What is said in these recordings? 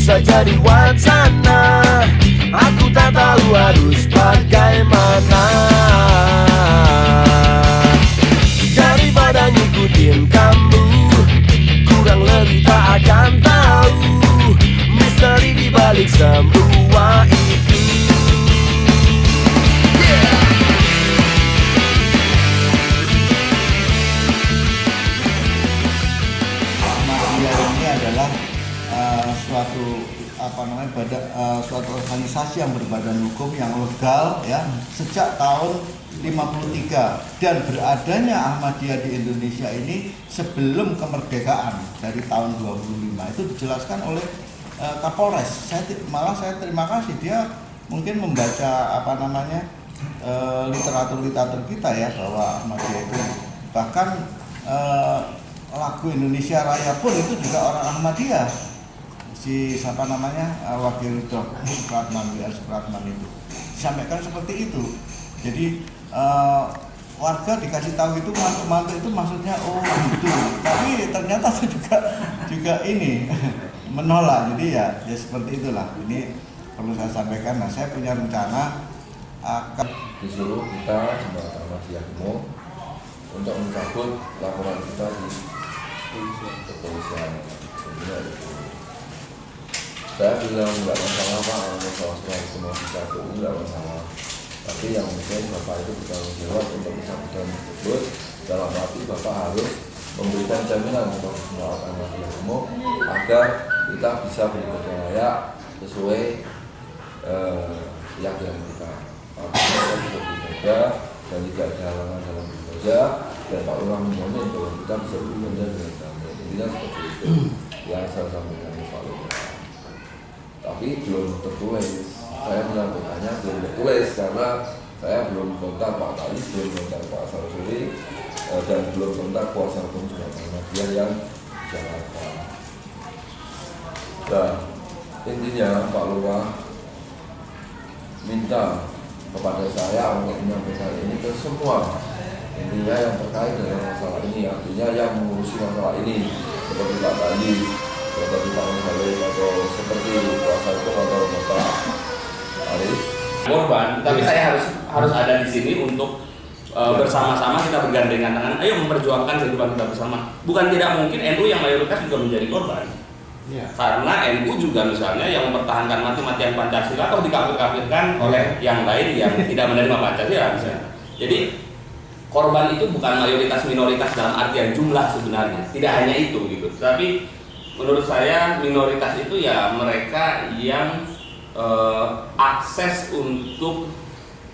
bisa jadi wacana. Aku tak tahu harus bagaimana. Daripada ngikutin kamu, kurang lebih tak akan tahu misteri di balik semua itu. Ahmadiyah ini adalah suatu organisasi yang berbadan hukum yang legal ya sejak tahun 53, dan beradanya Ahmadiyah di Indonesia ini sebelum kemerdekaan dari tahun 25 itu dijelaskan oleh Kapolres. Saya terima kasih, dia mungkin membaca literatur kita ya, bahwa Ahmadiyah itu bahkan lagu Indonesia Raya pun itu juga orang Ahmadiyah. Wakil Supratman itu disampaikan seperti itu. Jadi warga dikasih tahu itu mantuk-mantuk itu maksudnya oh gitu. Tapi ternyata juga ini menolak. Jadi ya seperti itulah. Ini perlu saya sampaikan. Nah, saya punya rencana akan disuruh kita jemaat Ahmadiyah umum untuk mencabut laporan kita di kepolisian. Saya bilang nggak masalah Pak, masalah itu mau dicabut nggak masalah. Tapi yang penting Bapak itu bertanggung jawab untuk pencabutan tersebut. Dalam arti Bapak harus memberikan jaminan untuk jemaat Ahmadiyah umum agar kita bisa beribadah layak sesuai keyakinan kita. Kita bisa beribadah dan tidak ada halangan dalam beribadah, dan Pak Lurah menjamin bahwa kita bisa beribadah dengan damai. Intinya seperti itu yang saya sampaikan ke Pak Lurah. Tapi belum tertulis. Saya menyampaikannya belum tertulis karena saya belum kontak Pak Tali, belum kontak Pak Sarsuri, dan belum kontak kuasa hukum jemaat Ahmadiyah yang Jakarta. Nah, intinya Pak Lurah minta kepada saya untuk menyampaikan ini ke semua, intinya yang terkait dengan masalah ini, artinya yang mengurusi masalah ini seperti Pak Tali, seperti Pak Menghalil, atau seperti kuasa hukum atau Bapak Arif korban. Tapi saya harus ada di sini untuk bersama-sama kita bergandengan tangan, ayo memperjuangkan kehidupan kita bersama. Bukan tidak mungkin NU yang mayoritas juga menjadi korban. Ya. Karena NU juga misalnya yang mempertahankan mati-matian Pancasila atau dikafir-kafirkan oleh yang lain yang tidak menerima Pancasila misalnya. Jadi korban itu bukan mayoritas minoritas dalam artian jumlah sebenarnya. Tidak hanya itu gitu. Tapi menurut saya minoritas itu ya mereka yang akses untuk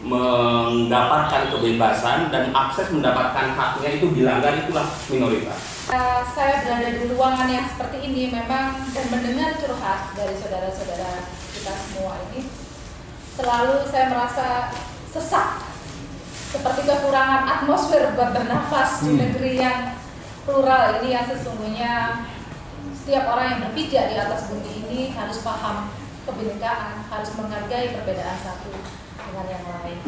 mendapatkan kebebasan dan akses mendapatkan haknya itu dilanggar, itulah minoritas. Saya berada di ruangan yang seperti ini memang dan mendengar curhat dari saudara-saudara kita semua ini, selalu saya merasa sesak, seperti kekurangan atmosfer buat bernafas di negeri yang plural ini, yang sesungguhnya setiap orang yang berpijak di atas bumi ini harus paham kebinekaan, harus menghargai perbedaan satu dengan yang lain.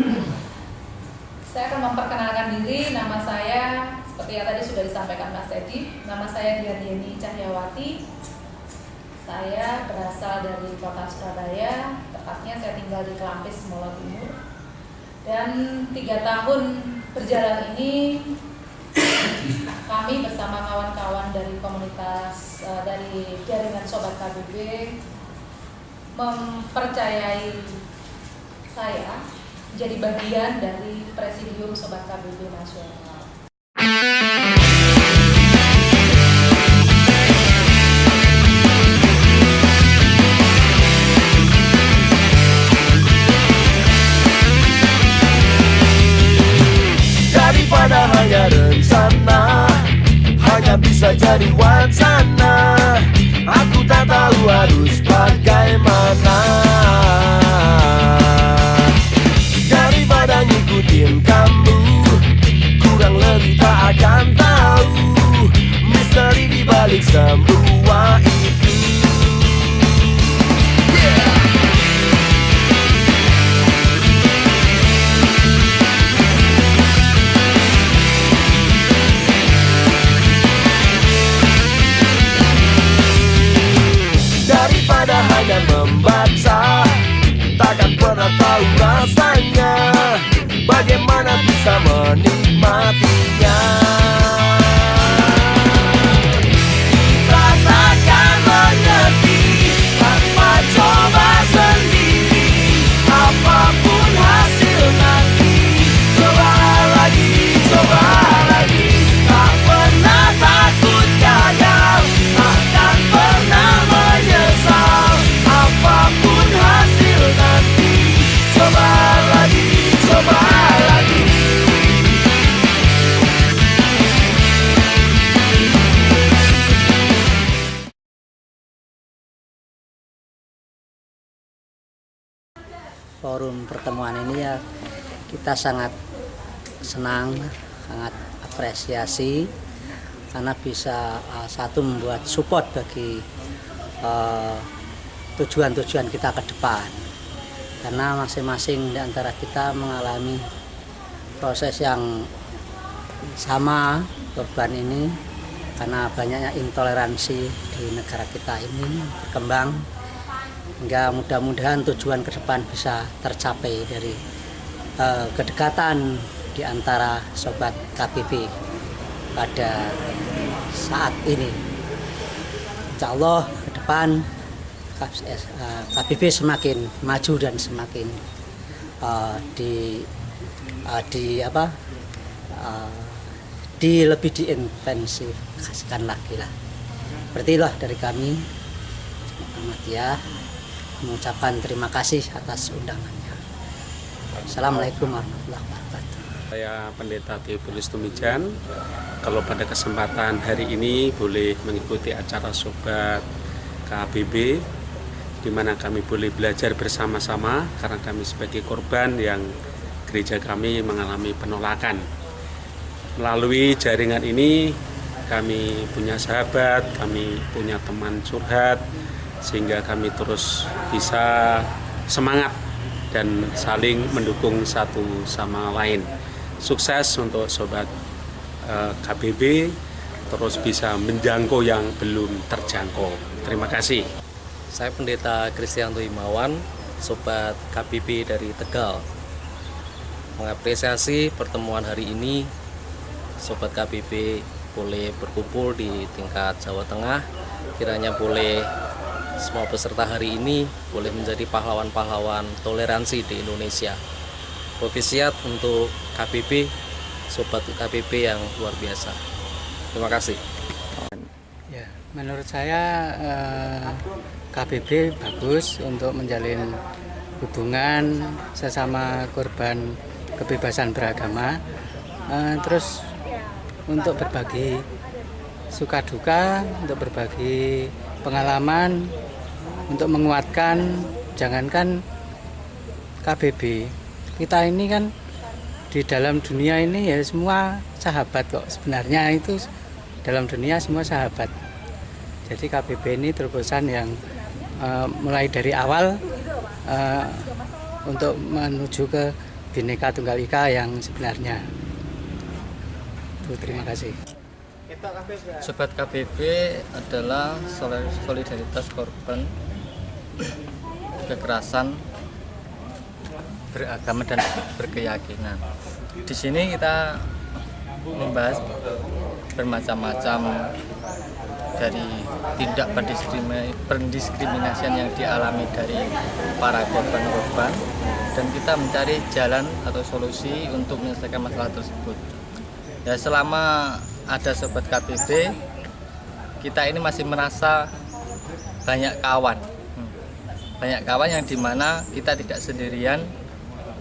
Saya akan memperkenalkan diri. Nama saya seperti yang tadi sudah disampaikan Mas Teddy, nama saya Dian Cahyawati. Saya berasal dari kota Surabaya, tepatnya saya tinggal di Kelampis, Molo Timur. Dan 3 tahun berjalan ini kami bersama kawan-kawan dari komunitas dari jaringan Sobat KBB mempercayai saya menjadi bagian dari Presidium Sobat KBB Nasional. Daripada hanya rencana, hanya bisa jadi wacana. Aku tak tahu harus bagaimana. Daripada ngikutin kamu, kurang lebih tak akan tahu misteri di balik semua itu. Daripada membaca, takkan pernah tahu rasanya, bagaimana bisa menikmatinya. Kita takkan mengerti tanpa coba sendiri, apapun hasil nanti. Coba lagi, coba lagi, tak pernah takut gagal, takkan pernah menyesal, apapun hasil nanti. Coba lagi, coba lagi. Forum pertemuan ini ya kita sangat senang, sangat apresiasi karena bisa satu membuat support bagi tujuan-tujuan kita ke depan, karena masing-masing di antara kita mengalami proses yang sama korban ini, karena banyaknya intoleransi di negara kita ini berkembang, hingga mudah-mudahan tujuan ke depan bisa tercapai dari kedekatan di antara sobat KBB pada saat ini. Insya Allah ke depan KBB semakin maju dan semakin lebih diintensifkan lagi lah. Seperti itulah dari kami Muhammadiyah mengucapkan terima kasih atas undangannya. Assalamualaikum warahmatullahi wabarakatuh. Saya Pendeta Theophilus Tumijan. Kalau pada kesempatan hari ini boleh mengikuti acara Sobat KBB, di mana kami boleh belajar bersama-sama karena kami sebagai korban yang gereja kami mengalami penolakan. Melalui jaringan ini kami punya sahabat, kami punya teman curhat, sehingga kami terus bisa semangat dan saling mendukung satu sama lain. Sukses untuk Sobat KBB, terus bisa menjangkau yang belum terjangkau. Terima kasih. Saya Pendeta Kristianto Himawan, Sobat KBB dari Tegal. Mengapresiasi pertemuan hari ini, Sobat KBB boleh berkumpul di tingkat Jawa Tengah. Kiranya boleh semua peserta hari ini boleh menjadi pahlawan-pahlawan toleransi di Indonesia. Profisiat untuk KBB, Sobat KBB yang luar biasa. Terima kasih. Ya, menurut saya KBB bagus untuk menjalin hubungan sesama korban kebebasan beragama, terus untuk berbagi suka duka, untuk berbagi pengalaman, untuk menguatkan. Jangankan KBB, kita ini kan di dalam dunia ini ya semua sahabat kok. Sebenarnya itu dalam dunia semua sahabat. Jadi KBB ini terobosan yang mulai dari awal untuk menuju ke Bhinneka Tunggal Ika yang sebenarnya. Terima kasih. Sobat KBB adalah solidaritas korban kekerasan beragama dan berkeyakinan. Di sini kita membahas bermacam-macam dari tindak pendiskriminasian yang dialami dari para korban-korban, dan kita mencari jalan atau solusi untuk menyelesaikan masalah tersebut. Ya, selama ada Sobat KBB, kita ini masih merasa banyak kawan yang dimana kita tidak sendirian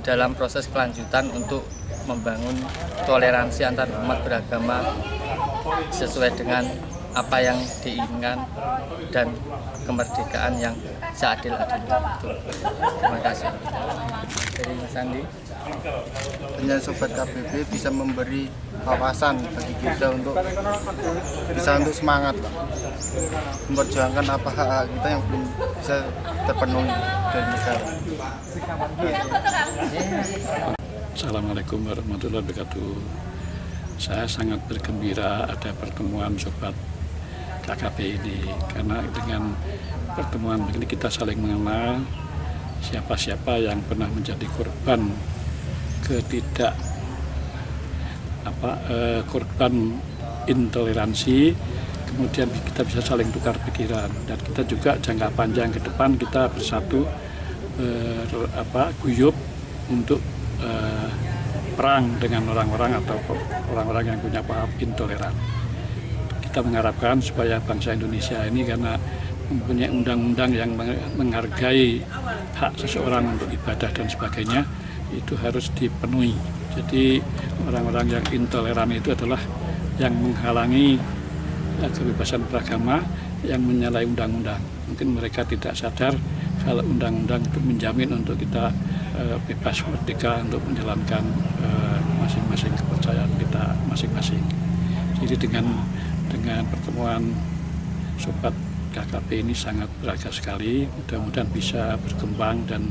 dalam proses kelanjutan untuk membangun toleransi antar umat beragama sesuai dengan apa yang diinginkan dan kemerdekaan yang seadil-adilnya. Terima kasih. Dari Mas Andi. Dengan Sobat KBB bisa memberi wawasan bagi kita untuk semangat memperjuangkan apa hak kita yang belum bisa terpenuhi dari negara. Assalamualaikum warahmatullahi wabarakatuh. Saya sangat bergembira ada pertemuan Sobat KKP ini, karena dengan pertemuan ini kita saling mengenal siapa-siapa yang pernah menjadi korban korban intoleransi, kemudian kita bisa saling tukar pikiran, dan kita juga jangka panjang ke depan kita bersatu guyup untuk perang dengan orang-orang atau orang-orang yang punya paham intoleran. Kita mengharapkan supaya bangsa Indonesia ini, karena mempunyai undang-undang yang menghargai hak seseorang untuk ibadah dan sebagainya, itu harus dipenuhi. Jadi orang-orang yang intoleran itu adalah yang menghalangi kebebasan beragama, yang menyalahi undang-undang. Mungkin mereka tidak sadar kalau undang-undang itu menjamin untuk kita bebas merdeka untuk menjalankan masing-masing kepercayaan kita masing-masing. Jadi dengan pertemuan Sobat KKP ini sangat berharga sekali. Mudah-mudahan bisa berkembang dan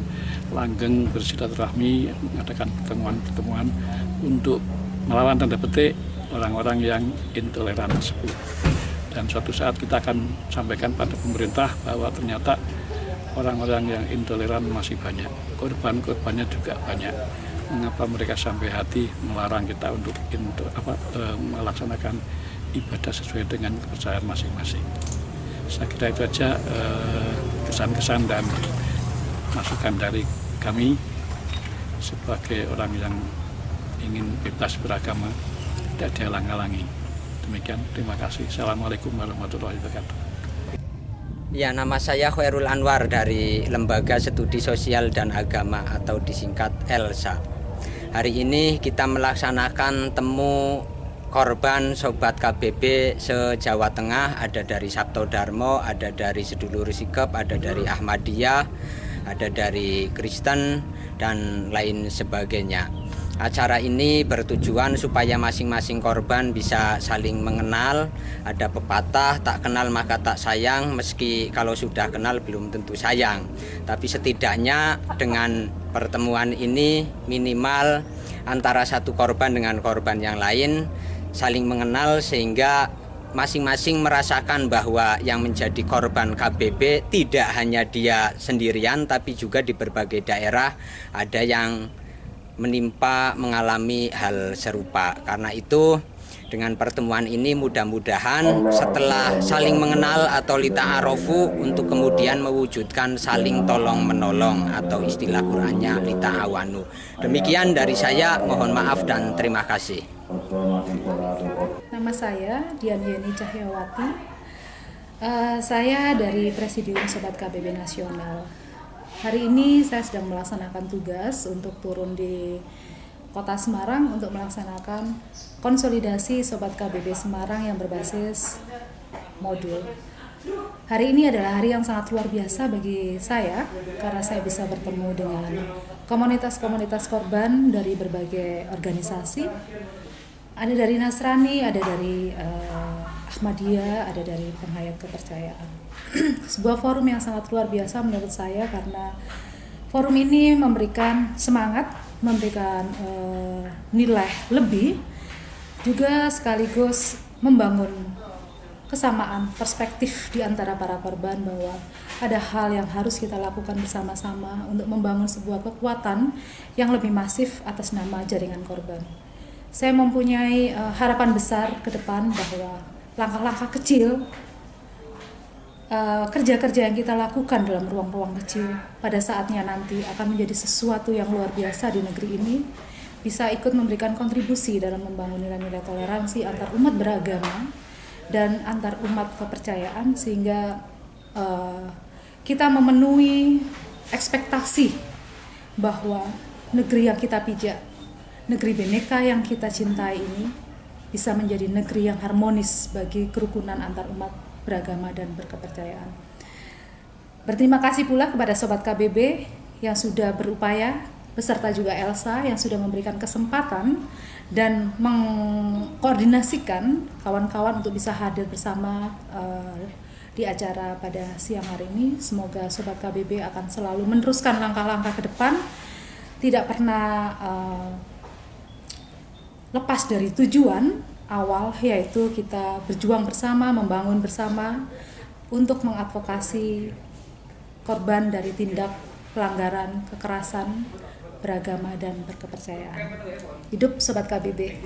langgeng bersilaturahmi, mengadakan pertemuan-pertemuan untuk melawan tanda petik orang-orang yang intoleran tersebut. Dan suatu saat kita akan sampaikan pada pemerintah bahwa ternyata orang-orang yang intoleran masih banyak, korban-korbannya juga banyak. Mengapa mereka sampai hati melarang kita untuk melaksanakan ibadah sesuai dengan kepercayaan masing-masing. Saya kira itu aja kesan-kesan dan masukan dari kami sebagai orang yang ingin bebas beragama, tidak dihalang-halangi. Demikian, terima kasih. Assalamualaikum warahmatullahi wabarakatuh. Ya, nama saya Khairul Anwar dari Lembaga Studi Sosial dan Agama atau disingkat ELSA. Hari ini kita melaksanakan temu korban Sobat KBB se-Jawa Tengah. Ada dari Sabto Darmo, ada dari Sedulur Sikep, ada dari Ahmadiyah, ada dari Kristen, dan lain sebagainya. Acara ini bertujuan supaya masing-masing korban bisa saling mengenal. Ada pepatah, tak kenal maka tak sayang, meski kalau sudah kenal belum tentu sayang. Tapi setidaknya dengan pertemuan ini minimal antara satu korban dengan korban yang lain saling mengenal, sehingga masing-masing merasakan bahwa yang menjadi korban KBB tidak hanya dia sendirian, tapi juga di berbagai daerah ada yang mengalami hal serupa. Karena itu dengan pertemuan ini mudah-mudahan setelah saling mengenal atau lita'arofu untuk kemudian mewujudkan saling tolong menolong atau istilah Qur'annya lita'awanu. Demikian dari saya, mohon maaf dan terima kasih. Nama saya Dian Yeni Cahyawati. Saya dari Presidium Sobat KBB Nasional. Hari ini saya sedang melaksanakan tugas untuk turun di Kota Semarang untuk melaksanakan konsolidasi Sobat KBB Semarang yang berbasis modul. Hari ini adalah hari yang sangat luar biasa bagi saya karena saya bisa bertemu dengan komunitas-komunitas korban dari berbagai organisasi. Ada dari Nasrani, ada dari Ahmadiyah, ada dari penghayat kepercayaan. Sebuah forum yang sangat luar biasa menurut saya karena forum ini memberikan semangat, memberikan nilai lebih, juga sekaligus membangun kesamaan perspektif di antara para korban bahwa ada hal yang harus kita lakukan bersama-sama untuk membangun sebuah kekuatan yang lebih masif atas nama jaringan korban. Saya mempunyai harapan besar ke depan bahwa langkah-langkah kecil, kerja-kerja yang kita lakukan dalam ruang-ruang kecil pada saatnya nanti akan menjadi sesuatu yang luar biasa di negeri ini, bisa ikut memberikan kontribusi dalam membangun nilai-nilai toleransi antar umat beragama dan antar umat kepercayaan, sehingga kita memenuhi ekspektasi bahwa negeri yang kita pijak, negeri Bhinneka yang kita cintai ini bisa menjadi negeri yang harmonis bagi kerukunan antar umat beragama dan berkepercayaan. Berterima kasih pula kepada Sobat KBB yang sudah berupaya, beserta juga ELSA yang sudah memberikan kesempatan dan mengkoordinasikan kawan-kawan untuk bisa hadir bersama di acara pada siang hari ini. Semoga Sobat KBB akan selalu meneruskan langkah-langkah ke depan, tidak pernah lepas dari tujuan awal, yaitu kita berjuang bersama, membangun bersama untuk mengadvokasi korban dari tindak pelanggaran kekerasan beragama dan berkepercayaan. Hidup Sobat KBB.